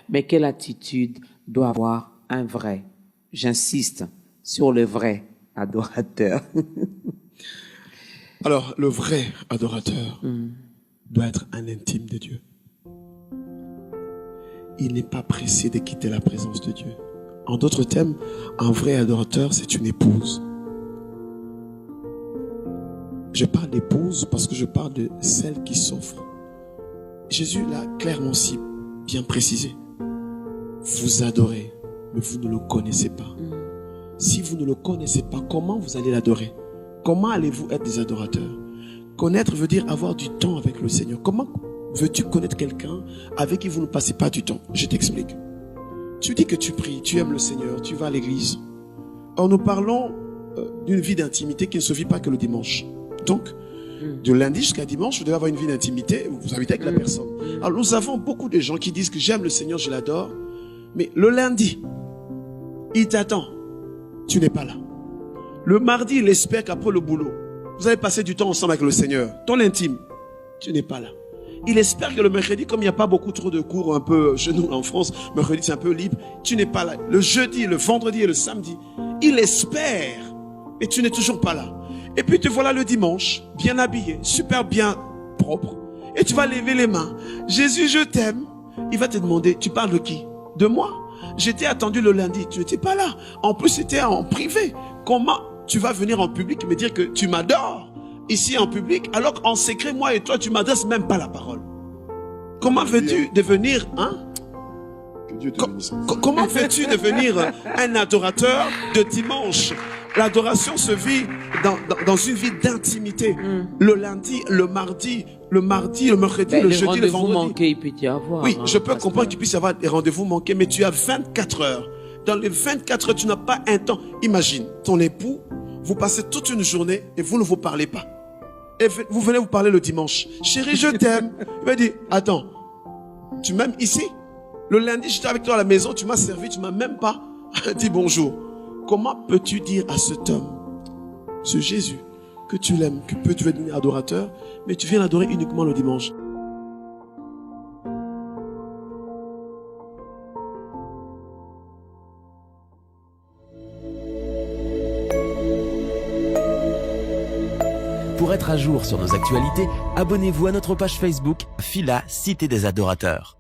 Mais quelle attitude doit avoir un vrai, j'insiste sur le vrai adorateur. Alors, le vrai adorateur doit être un intime de Dieu. Il n'est pas pressé de quitter la présence de Dieu. En d'autres termes, un vrai adorateur, c'est une épouse. Je parle d'épouse parce que je parle de celle qui s'offre. Jésus l'a clairement si bien précisé. Vous adorez, mais vous ne le connaissez pas. Si vous ne le connaissez pas, comment vous allez l'adorer? Comment allez-vous être des adorateurs? Connaître veut dire avoir du temps avec le Seigneur. Comment veux-tu connaître quelqu'un avec qui vous ne passez pas du temps? Je t'explique. Tu dis que tu pries, tu aimes le Seigneur, tu vas à l'église. Or, nous parlons d'une vie d'intimité qui ne se vit pas que le dimanche. Donc, de lundi jusqu'à dimanche, vous devez avoir une vie d'intimité, vous habitez avec la personne. Alors, nous avons beaucoup de gens qui disent que j'aime le Seigneur, je l'adore, mais le lundi, il t'attend, tu n'es pas là. Le mardi, il espère qu'après le boulot, vous allez passer du temps ensemble avec le Seigneur. Ton intime, tu n'es pas là. Il espère que le mercredi, comme il n'y a pas beaucoup trop de cours un peu chez nous en France, mercredi c'est un peu libre, tu n'es pas là. Le jeudi, le vendredi et le samedi, il espère, mais tu n'es toujours pas là. Et puis te voilà le dimanche, bien habillé, super bien propre, et tu vas lever les mains. Jésus, je t'aime. Il va te demander, tu parles de qui? De moi? J'étais attendu le lundi, tu n'étais pas là. En plus, c'était en privé. Comment tu vas venir en public me dire que tu m'adores ici en public, alors qu'en secret, moi et toi, tu m'adresses même pas la parole? Comment veux-tu devenir, comment veux-tu devenir un adorateur de dimanche? L'adoration se vit dans une vie d'intimité. Le lundi, le mardi, le mercredi, le jeudi, le vendredi. Les rendez-vous manqués, il peut y avoir. Oui, je peux comprendre qu'il puisse y avoir des rendez-vous manqués, mais tu as 24 heures. Dans les 24 heures, tu n'as pas un temps. Imagine, ton époux, vous passez toute une journée et vous ne vous parlez pas. Et vous venez vous parler le dimanche. Chérie, je t'aime. Il va dire, attends, tu m'aimes ici? Le lundi, j'étais avec toi à la maison, tu m'as servi, tu m'as même pas dit bonjour. Comment peux-tu dire à cet homme, ce Jésus, que tu l'aimes, que tu veux devenir adorateur, mais tu viens l'adorer uniquement le dimanche? Pour être à jour sur nos actualités, abonnez-vous à notre page Facebook Fila Cité des Adorateurs.